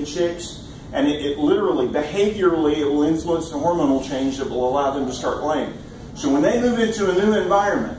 baby chicks, and it literally, behaviorally, it will influence the hormonal change that will allow them to start laying. So when they move into a new environment,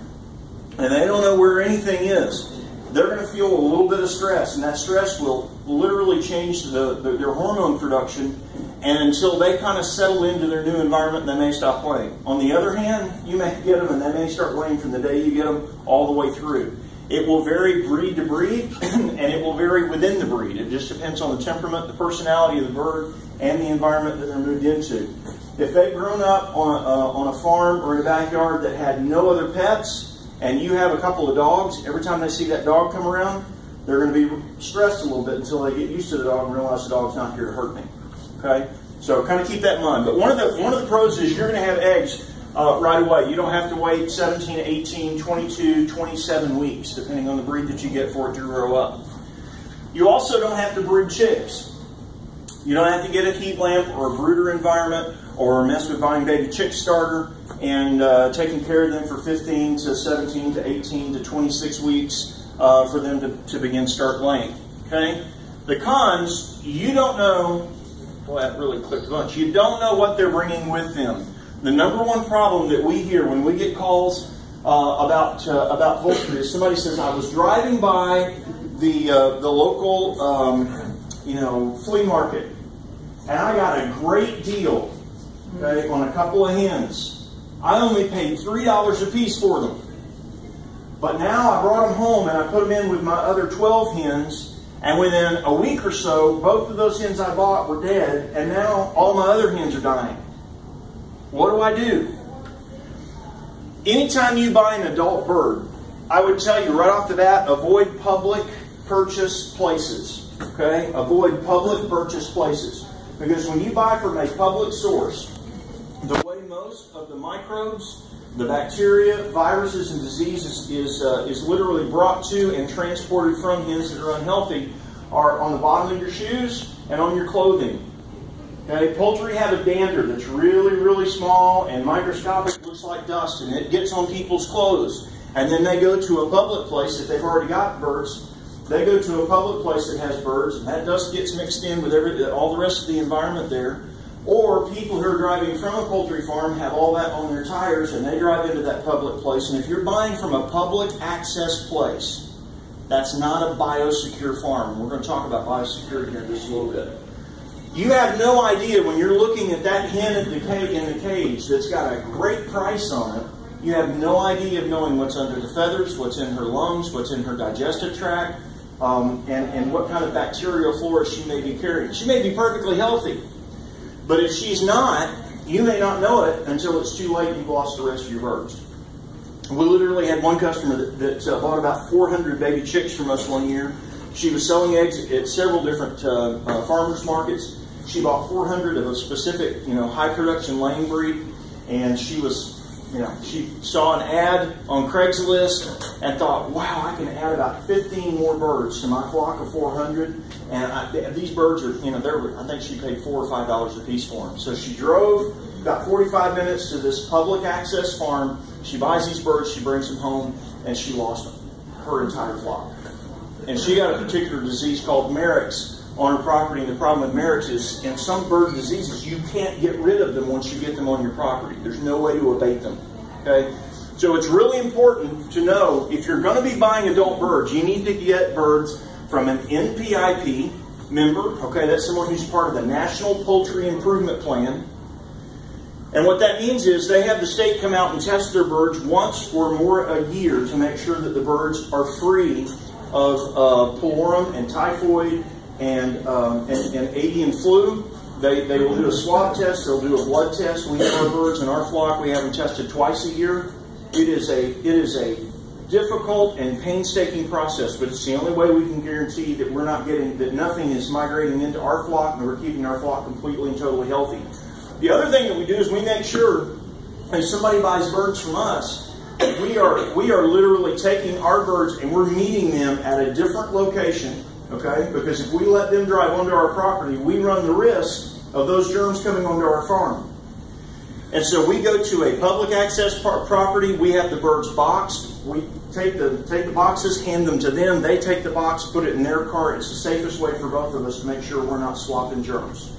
and they don't know where anything is, they're going to feel a little bit of stress, and that stress will literally change their hormone production, and until they kind of settle into their new environment, they may stop laying. On the other hand, you may get them, and they may start laying from the day you get them all the way through. It will vary breed to breed, and it will vary within the breed. It just depends on the temperament, the personality of the bird, and the environment that they're moved into. If they've grown up on a farm or in a backyard that had no other pets, and you have a couple of dogs, every time they see that dog come around, they're going to be stressed a little bit until they get used to the dog and realize the dog's not here to hurt me. Okay? So kind of keep that in mind. But one of the pros is you're going to have eggs right away. You don't have to wait 17, 18, 22, 27 weeks, depending on the breed that you get for it to grow up. You also don't have to brood chicks. You don't have to get a heat lamp or a brooder environment or mess with buying baby chick starter and taking care of them for 15 to 17 to 18 to 26 weeks for them to begin start laying. Okay? The cons, you don't know, boy, that really clicked a bunch. You don't know what they're bringing with them. The number one problem that we hear when we get calls about poultry is somebody says, I was driving by the local flea market, and I got a great deal, okay, on a couple of hens. I only paid $3 a piece for them. But now I brought them home and I put them in with my other 12 hens, and within a week or so, both of those hens I bought were dead, and now all my other hens are dying. What do I do? Anytime you buy an adult bird, I would tell you right off the bat, avoid public purchase places. Okay? Avoid public purchase places. Because when you buy from a public source, the way most of the microbes, the bacteria, viruses, and diseases is literally brought to and transported from hens that are unhealthy are on the bottom of your shoes and on your clothing. Okay, poultry have a dander that's really, really small and microscopic, looks like dust, and it gets on people's clothes. And then they go to a public place, if they've already got birds, they go to a public place that has birds, and that dust gets mixed in with all the rest of the environment there. Or people who are driving from a poultry farm have all that on their tires, and they drive into that public place. And if you're buying from a public access place, that's not a biosecure farm. We're going to talk about biosecurity here in just a little bit. You have no idea when you're looking at that hen in the cage that's got a great price on it. You have no idea of knowing what's under the feathers, what's in her lungs, what's in her digestive tract, and what kind of bacterial flora she may be carrying. She may be perfectly healthy, but if she's not, you may not know it until it's too late and you've lost the rest of your birds. We literally had one customer that bought about 400 baby chicks from us one year. She was selling eggs at several different farmers markets. She bought 400 of a specific, high production laying breed, and she was, she saw an ad on Craigslist and thought, wow, I can add about 15 more birds to my flock of 400. And these birds are, I think she paid $4 or $5 a piece for them. So she drove about 45 minutes to this public access farm. She buys these birds, she brings them home, and she lost them, her entire flock. And she got a particular disease called Merrick's on her property, and the problem with Merrick's is, in some bird diseases, you can't get rid of them once you get them on your property. There's no way to abate them. Okay? So it's really important to know, if you're going to be buying adult birds, you need to get birds from an NPIP member. Okay, that's someone who's part of the National Poultry Improvement Plan. And what that means is they have the state come out and test their birds once or more a year to make sure that the birds are free of pullorum and typhoid and avian flu. They will do a swab test. They'll do a blood test. We have our birds in our flock. We have them tested twice a year. It is a difficult and painstaking process, but it's the only way we can guarantee that we're not getting, that nothing is migrating into our flock, and we're keeping our flock completely and totally healthy. The other thing that we do is we make sure, if somebody buys birds from us, we are literally taking our birds and we're meeting them at a different location. Okay? Because if we let them drive onto our property, we run the risk of those germs coming onto our farm. And so we go to a public access property. We have the birds boxed. We take the boxes, hand them to them. They take the box, put it in their cart. It's the safest way for both of us to make sure we're not swapping germs.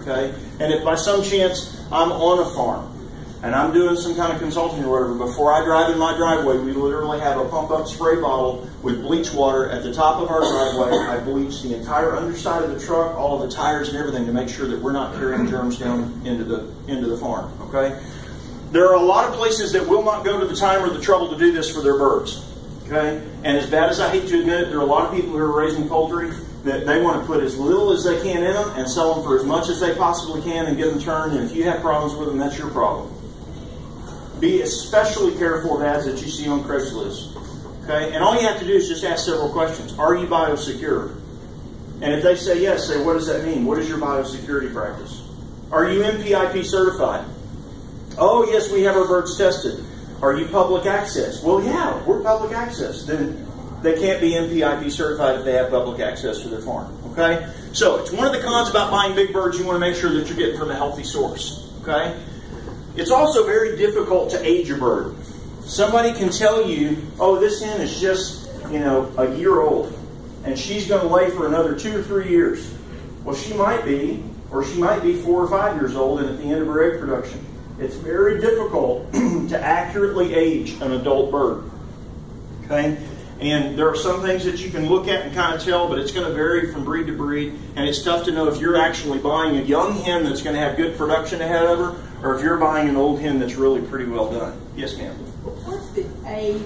Okay? And if by some chance I'm on a farm and I'm doing some kind of consulting or whatever, before I drive in my driveway, we literally have a pump-up spray bottle with bleach water at the top of our driveway. I bleach the entire underside of the truck, all of the tires and everything, to make sure that we're not carrying germs down into the farm. Okay? There are a lot of places that will not go to the time or the trouble to do this for their birds. Okay? And as bad as I hate to admit it, there are a lot of people who are raising poultry that they want to put as little as they can in them and sell them for as much as they possibly can and get them turned. And if you have problems with them, that's your problem. Be especially careful of ads that you see on Craigslist. Okay? And all you have to do is just ask several questions. Are you biosecure? And if they say yes, say, what does that mean? What is your biosecurity practice? Are you MPIP certified? Oh, yes, we have our birds tested. Are you public access? Well, yeah, we're public access. Then they can't be MPIP certified if they have public access to their farm. Okay? So it's one of the cons about buying big birds. You want to make sure that you're getting from a healthy source. Okay? It's also very difficult to age a bird. Somebody can tell you, oh, this hen is just, a year old, and she's going to lay for another 2 or 3 years. Well, she might be, or she might be 4 or 5 years old and at the end of her egg production. It's very difficult to accurately age an adult bird. Okay? And there are some things that you can look at and kind of tell, but it's going to vary from breed to breed. And it's tough to know if you're actually buying a young hen that's going to have good production ahead of her, or if you're buying an old hen that's really pretty well done. Yes, ma'am? What's the age